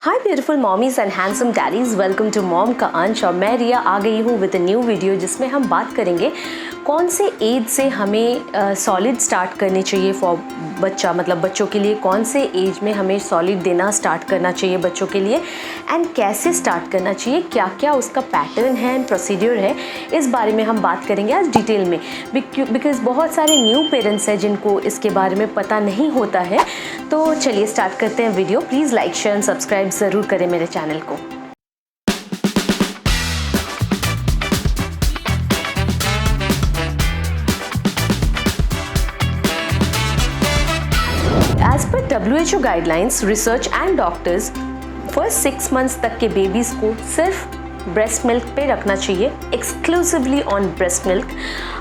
Hi beautiful mommies and handsome daddies, welcome to mom का अंश। और मैं रिया आ गई हूँ विद अ न्यू वीडियो जिसमें हम बात करेंगे कौन से एज से हमें सॉलिड स्टार्ट करनी चाहिए फॉर बच्चा, मतलब बच्चों के लिए कौन से एज में हमें सॉलिड देना स्टार्ट करना चाहिए बच्चों के लिए, एंड कैसे स्टार्ट करना चाहिए, क्या क्या उसका पैटर्न है एंड प्रोसीड्यूर है, इस बारे में हम बात करेंगे आज डिटेल में। बिकॉज बहुत सारे न्यू पेरेंट्स हैं जिनको इसके बारे में पता नहीं होता है। तो चलिए स्टार्ट करते हैं video. Please like share and subscribe ज़रूर करें मेरे चैनल को। एज पर WHO guidelines, research and doctors first 6 months तक के बेबीज़ को सिर्फ ब्रेस्ट मिल्क पे रखना चाहिए, exclusively on breast milk.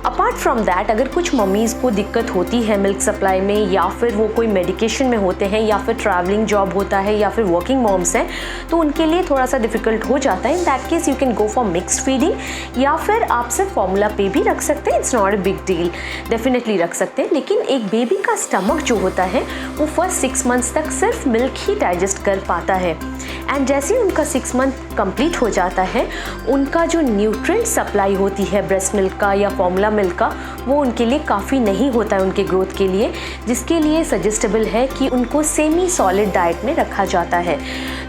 Apart from that, अगर कुछ मम्मीज़ को दिक्कत होती है मिल्क सप्लाई में, या फिर वो कोई मेडिकेशन में होते हैं, या फिर ट्रैवलिंग जॉब होता है, या फिर वर्किंग मॉम्स हैं, तो उनके लिए थोड़ा सा डिफिकल्ट हो जाता है। In that case you can go for mixed feeding, या फिर आप सिर्फ फॉर्मूला पे भी रख सकते हैं। It's not a big deal, definitely रख सकते हैं। लेकिन एक बेबी का स्टमक जो होता है वो फर्स्ट 6 मंथ्स तक सिर्फ मिल्क ही डाइजेस्ट कर पाता है, एंड जैसे ही उनका 6 मंथ कंप्लीट हो जाता है, उनका जो न्यूट्रिएंट सप्लाई होती है ब्रेस्ट मिल्क का या फॉर्मूला मिल्क का, वो उनके लिए काफ़ी नहीं होता है उनके ग्रोथ के लिए, जिसके लिए सजेस्टेबल है कि उनको सेमी सॉलिड डाइट में रखा जाता है।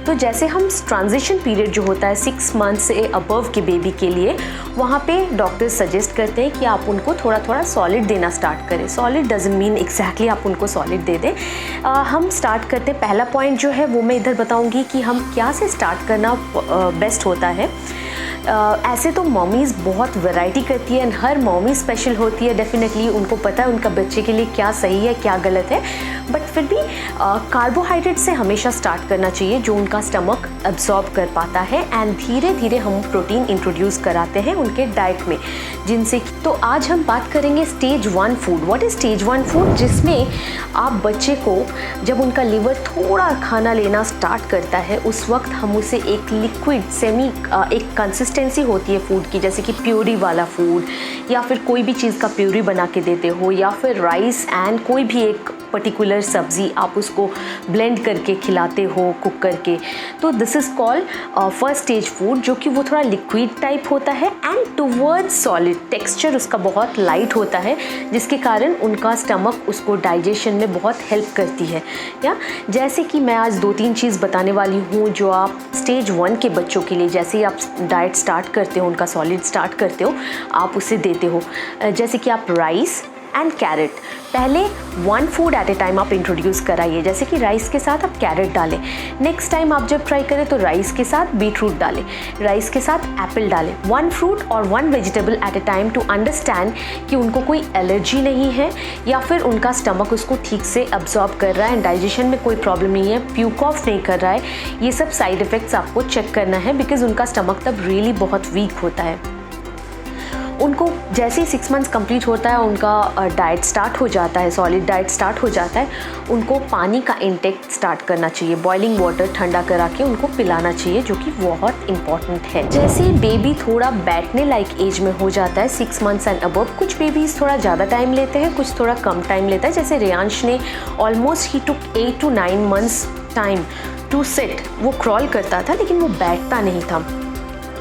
तो जैसे हम ट्रांजिशन पीरियड जो होता है 6 मंथ से अबव के बेबी के लिए, वहाँ पे डॉक्टर्स सजेस्ट करते हैं कि आप उनको थोड़ा थोड़ा सॉलिड देना स्टार्ट करें। सॉलिड डजंट मीन एग्जैक्टली आप उनको सॉलिड दे दें। हम स्टार्ट करते, पहला पॉइंट जो है वो मैं इधर बताऊँगी कि हम क्या से स्टार्ट करना बेस्ट होता है। ऐसे तो मॉमीज़ बहुत वैरायटी करती है एंड हर मॉमी स्पेशल होती है, डेफिनेटली उनको पता है उनका बच्चे के लिए क्या सही है क्या गलत है। बट फिर भी कार्बोहाइड्रेट से हमेशा स्टार्ट करना चाहिए जो उनका स्टमक अब्जॉर्ब कर पाता है, एंड धीरे धीरे हम प्रोटीन इंट्रोड्यूस कराते हैं उनके डाइट में, जिनसे तो आज हम बात करेंगे stage 1 food. What is stage 1 food? जिसमें आप बच्चे को जब उनका लिवर थोड़ा खाना लेना स्टार्ट करता है, उस वक्त हम उसे एक लिक्विड एक कंसिस्टेंसी होती है फूड की, जैसे कि प्यूरी वाला फूड, या फिर कोई भी चीज़ का प्यूरी बना के देते हो, या फिर राइस एंड कोई भी एक पर्टिकुलर सब्ज़ी आप उसको ब्लेंड करके खिलाते हो कुक करके। तो this is called first stage food, जो कि वो थोड़ा लिक्विड टाइप होता है एंड टुवर्ड्स सॉलिड। टेक्सचर उसका बहुत लाइट होता है, जिसके कारण उनका स्टमक उसको डाइजेशन में बहुत हेल्प करती है। या जैसे कि मैं आज 2-3 चीज़ बताने वाली हूँ जो आप स्टेज 1 के बच्चों के लिए, जैसे ही आप डाइट स्टार्ट करते हो, उनका सॉलिड स्टार्ट करते हो, आप उसे देते हो। जैसे कि आप राइस एंड कैरेट, पहले 1 फूड एट ए टाइम आप इंट्रोड्यूस कराइए। जैसे कि राइस के साथ आप कैरेट डालें, नेक्स्ट टाइम आप जब ट्राई करें तो राइस के साथ बीटरूट डालें, राइस के साथ एप्पल डालें। 1 फ्रूट और 1 vegetable at a time to understand कि उनको कोई एलर्जी नहीं है, या फिर उनका स्टमक उसको ठीक से अब्जॉर्ब कर रहा है एंड डाइजेशन में कोई प्रॉब्लम नहीं है, प्यूक ऑफ नहीं कर रहा है। ये सब साइड इफ़ेक्ट्स आपको चेक करना है, बिकॉज उनका स्टमक तब रियली बहुत वीक होता है। उनको जैसे ही 6 मंथ्स कंप्लीट होता है, उनका डाइट स्टार्ट हो जाता है, सॉलिड डाइट स्टार्ट हो जाता है, उनको पानी का इंटेक स्टार्ट करना चाहिए। बॉइलिंग वाटर ठंडा करा के उनको पिलाना चाहिए, जो कि बहुत इंपॉर्टेंट है। जैसे बेबी थोड़ा बैठने लायक एज में हो जाता है 6 मंथ्स एंड अबव, कुछ बेबीज़ थोड़ा ज़्यादा टाइम लेते हैं, कुछ थोड़ा कम टाइम लेता है। जैसे रियांश ने ऑलमोस्ट ही took 8 to 9 months time to sit. वो क्रॉल करता था लेकिन वो बैठता नहीं था।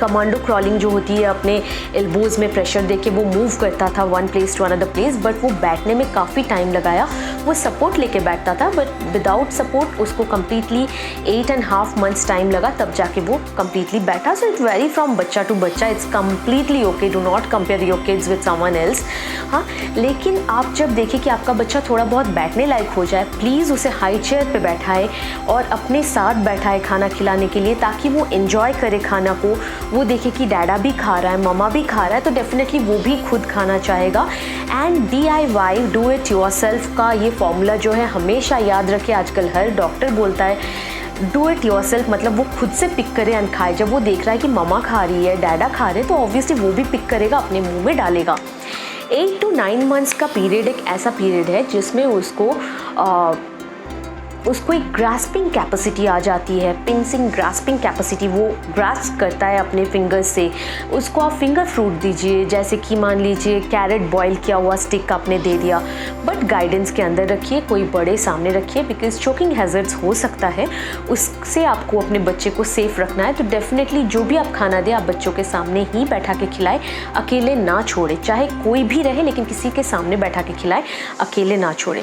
कमांडो क्रॉलिंग जो होती है, अपने एल्बोज़ में प्रेशर देके वो मूव करता था one place to another place, but वो बैठने में काफ़ी टाइम लगाया। वो सपोर्ट लेके बैठता था, बट विदाउट सपोर्ट उसको कम्प्लीटली 8.5 मंथ्स टाइम लगा, तब जाके वो कम्प्लीटली बैठा। सो इट वेरी फ्रॉम बच्चा टू बच्चा, it's completely okay. Do not compare your kids with someone else. हाँ, लेकिन आप जब देखें कि आपका बच्चा थोड़ा बहुत बैठने लायक हो जाए, प्लीज़ उसे हाई चेयर पे बैठाए और अपने साथ बैठाए खाना खिलाने के लिए, ताकि वो इन्जॉय करे खाना को। वो देखे कि डैडा भी खा रहा है, ममा भी खा रहा है, तो डेफिनेटली वो भी खुद खाना चाहेगा। And DIY, do it yourself का ये फॉर्मूला जो है हमेशा याद रखें। आजकल हर डॉक्टर बोलता है डू इट योरसेल्फ, मतलब वो खुद से पिक करे एंड खाए। जब वो देख रहा है कि ममा खा रही है, डैडा खा रहे, तो ऑब्वियसली वो भी पिक करेगा, अपने मुंह में डालेगा। 8 to 9 मंथ्स का पीरियड एक ऐसा पीरियड है जिसमें उसको उसको एक ग्रास्पिंग कैपेसिटी आ जाती है, पिंचिंग ग्रास्पिंग कैपेसिटी, वो ग्रास्प करता है अपने फिंगर्स से। उसको आप फिंगर फ्रूट दीजिए, जैसे कि मान लीजिए कैरेट बॉईल किया हुआ स्टिक आपने दे दिया, बट गाइडेंस के अंदर रखिए, कोई बड़े सामने रखिए, बिकॉज चोकिंग हैजर्ड्स हो सकता है, उससे आपको अपने बच्चे को सेफ रखना है। तो डेफिनेटली जो भी आप खाना दें आप बच्चों के सामने ही बैठा के खिलाएं, अकेले ना छोड़ें, चाहे कोई भी रहे लेकिन किसी के सामने बैठा के खिलाएं, अकेले ना छोड़ें।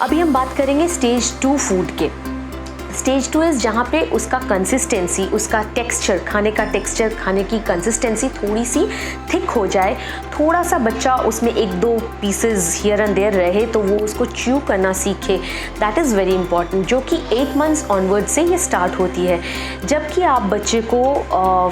अभी हम बात करेंगे स्टेज 2 फूड के। स्टेज 2 इज़ जहाँ पे उसका कंसिस्टेंसी, उसका टेक्सचर, खाने का टेक्सचर, खाने की कंसिस्टेंसी थोड़ी सी थिक हो जाए, थोड़ा सा बच्चा उसमें 1-2 पीसेस हियर एंड देयर रहे तो वो उसको च्यू करना सीखे। दैट इज़ वेरी इंपॉर्टेंट, जो कि 8 मंथ्स ऑनवर्ड से ये स्टार्ट होती है। जबकि आप बच्चे को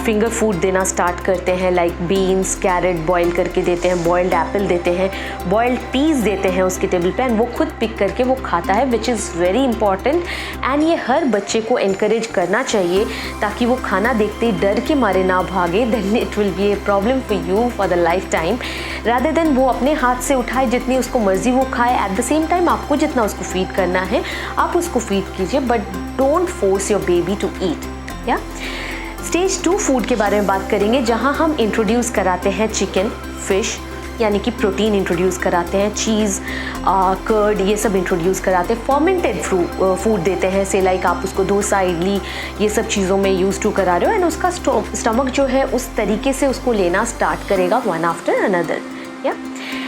फिंगर फूड देना स्टार्ट करते हैं, लाइक बीन्स, कैरेट बॉयल करके देते हैं, बॉयल्ड एप्पल देते हैं, बॉयल्ड पीस देते हैं उसके टेबल पे, एंड वो खुद पिक करके वो खाता है, which is very important. And ये हर बच्चे को एनकरेज करना चाहिए ताकि वो खाना देखते ही डर के मारे ना भागे। Then it will be a problem for you for the lifetime, rather than वो अपने हाथ से उठाए, जितनी उसको मर्जी वो खाए। एट द सेम टाइम आपको जितना उसको फीड करना है आप उसको फीड कीजिए, but don't force your baby to eat. या स्टेज 2 फूड के बारे में बात करेंगे, जहाँ हम इंट्रोड्यूस कराते हैं चिकन, फिश, यानी कि प्रोटीन इंट्रोड्यूस कराते हैं, चीज़, कर्ड, ये सब इंट्रोड्यूस कराते हैं, फर्मेंटेड फूड देते हैं, से लाइक आप उसको डोसा, इडली, ये सब चीज़ों में यूज़ टू करा रहे हो, एंड उसका स्टमक जो है उस तरीके से उसको लेना स्टार्ट करेगा वन आफ्टर अनदर। या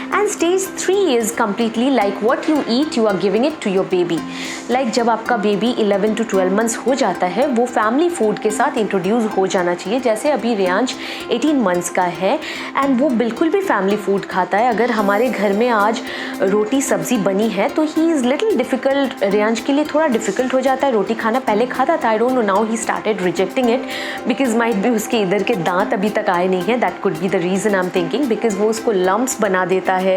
and stage 3 is completely like what you eat you are giving it to your baby. Like जब आपका बेबी 11 to 12 मंथ्स हो जाता है, वो फैमिली फूड के साथ इंट्रोड्यूस हो जाना चाहिए। जैसे अभी रियांश 18 मंथ्स का है एंड वो बिल्कुल भी फैमिली फूड खाता है। अगर हमारे घर में आज रोटी सब्जी बनी है तो he is little difficult, Riyansh के लिए थोड़ा डिफ़िकल्ट हो जाता है रोटी खाना। पहले खाता था, I don't know, now he started rejecting it because might be उसके इधर के दांत अभी तक आए नहीं हैं, that could be the reason I am thinking, because वो उसको लम्प्स बना देता है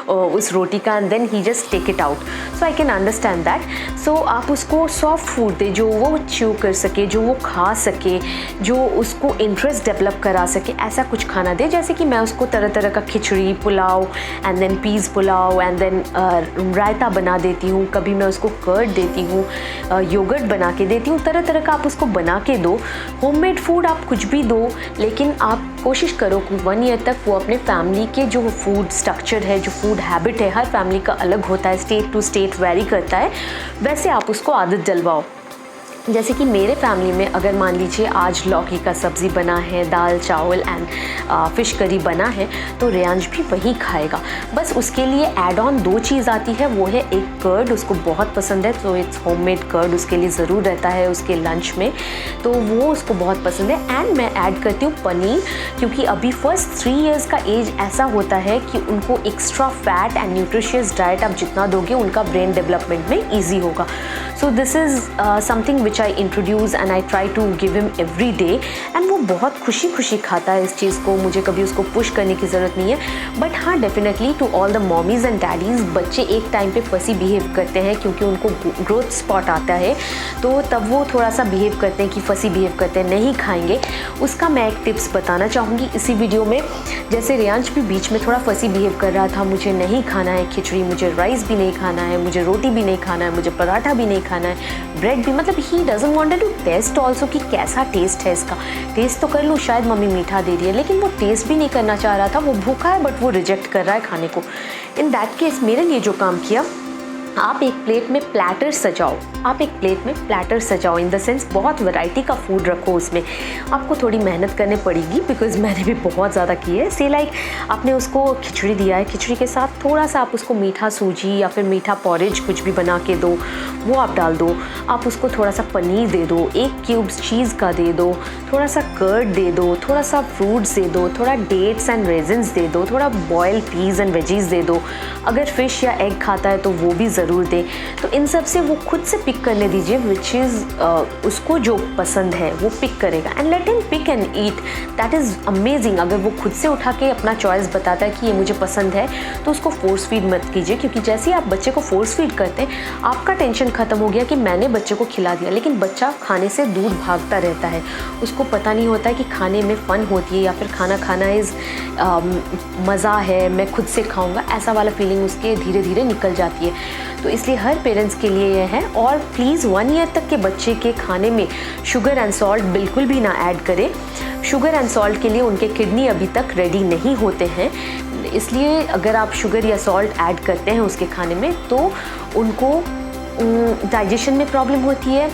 उस रोटी का, and then he just take it out. So I can understand that. So आप उसको सॉफ्ट फूड दे, जो वो च्यू कर सके, जो वो खा सके, जो उसको इंटरेस्ट डेवलप करा सके, ऐसा कुछ खाना दे। जैसे कि मैं उसको तरह तरह का khichdi, pulao, and then peas pulao, and then raita बना देती हूँ, कभी मैं उसको कर्ड देती हूँ, योगर्ट बना के देती हूँ, तरह तरह का आप उसको बना के दो। होममेड फूड आप कुछ भी दो, लेकिन आप कोशिश करो कि 1 ईयर तक वो अपने फैमिली के जो फूड स्ट्रक्चर है, जो फूड हैबिट है, हर फैमिली का अलग होता है, स्टेट टू स्टेट वेरी करता है, वैसे आप उसको आदत डलवाओ। जैसे कि मेरे फैमिली में अगर मान लीजिए आज लौकी का सब्ज़ी बना है, दाल चावल एंड फ़िश करी बना है, तो रियांश भी वही खाएगा। बस उसके लिए ऐड ऑन 2 चीज़ आती है, वो है एक कर्ड, उसको बहुत पसंद है, तो इट्स होममेड कर्ड उसके लिए ज़रूर रहता है उसके लंच में, तो वो उसको बहुत पसंद है। एंड मैं ऐड करती हूँ पनीर, क्योंकि अभी फर्स्ट 3 इयर्स का एज ऐसा होता है कि उनको extra fat and nutritious diet आप जितना दोगे उनका ब्रेन डेवलपमेंट में ईजी होगा। So this is something which I introduce and I try to give him every day, एंड वो बहुत खुशी खुशी खाता है इस चीज़ को, मुझे कभी उसको पुश करने की ज़रूरत नहीं है। बट हाँ, definitely to all the mommies and daddies, बच्चे एक टाइम पे फसी बिहेव करते हैं क्योंकि उनको ग्रोथ स्पॉट आता है, तो तब वो थोड़ा सा बिहेव करते हैं कि फसी बिहेव करते हैं, नहीं खाएंगे। उसका मैं एक टिप्स बताना चाहूँगी इसी वीडियो में। जैसे रियांश भी बीच में थोड़ा फसी बिहेव कर रहा था, मुझे नहीं खाना है खिचड़ी, मुझे राइस भी नहीं खाना है, मुझे रोटी भी नहीं खाना है, मुझे पराठा भी नहीं खाना है, ब्रेड भी, मतलब he doesn't wanted to taste also कि कैसा टेस्ट है इसका। टेस्ट तो कर लूँ, शायद मम्मी मीठा दे रही है, लेकिन वो टेस्ट भी नहीं करना चाह रहा था। वो भूखा है बट वो रिजेक्ट कर रहा है खाने को। इन दैट केस मेरे लिए जो काम किया, आप एक प्लेट में प्लैटर सजाओ, आप एक प्लेट में प्लैटर सजाओ, इन द सेंस बहुत वैरायटी का फूड रखो उसमें। आपको थोड़ी मेहनत करनी पड़ेगी बिकॉज मैंने भी बहुत ज़्यादा की है। से लाइक आपने उसको खिचड़ी दिया है, खिचड़ी के साथ थोड़ा सा आप उसको मीठा सूजी या फिर मीठा पॉरेज कुछ भी बना के दो, वो आप डाल दो। आप उसको थोड़ा सा पनीर दे दो, 1 क्यूब्स चीज़ का दे दो, थोड़ा सा कर्ड दे दो, थोड़ा सा फ्रूट्स दे दो, थोड़ा डेट्स एंड रेजिन्स दे दो, थोड़ा बॉयल पीस एंड वेजीज दे दो। अगर फिश या एग खाता है तो वो भी ज़रूर दे। तो इन सब से वो खुद से पिक करने दीजिए, विच इज़ उसको जो पसंद है वो पिक करेगा, and let him pick and eat. That is amazing. अगर वो खुद से उठा के अपना चॉइस बताता है कि ये मुझे पसंद है, तो उसको फोर्स फीड मत कीजिए, क्योंकि जैसे ही आप बच्चे को फोर्स फीड करते हैं, आपका टेंशन ख़त्म हो गया कि मैंने बच्चे को खिला दिया। लेकिन बच्चा खाने से दूर भागता रहता है, उसको पता नहीं होता है कि खाने में फ़न होती है या फिर खाना खाना इज़ मज़ा है, मैं खुद से खाऊंगा, ऐसा वाला फीलिंग उसके धीरे धीरे निकल जाती है। तो इसलिए हर पेरेंट्स के लिए ये है। और प्लीज़ 1 ईयर तक के बच्चे के खाने में शुगर एंड सॉल्ट बिल्कुल भी ना ऐड करें। शुगर एंड सॉल्ट के लिए उनके किडनी अभी तक रेडी नहीं होते हैं, इसलिए अगर आप शुगर या सॉल्ट ऐड करते हैं उसके खाने में तो उनको डाइजेशन में प्रॉब्लम होती है,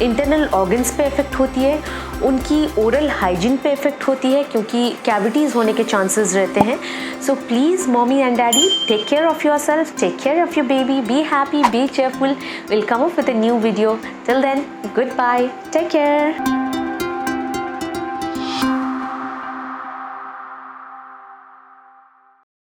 इंटरनल ऑर्गन्स पे इफ़ेक्ट होती है, उनकी ओरल हाइजीन पे इफ़ेक्ट होती है क्योंकि कैविटीज़ होने के चांसेस रहते हैं। So please mommy and daddy, take care of yourself, take care of your baby, be happy, be cheerful. We'll come up with a new video. Till then, goodbye, take care.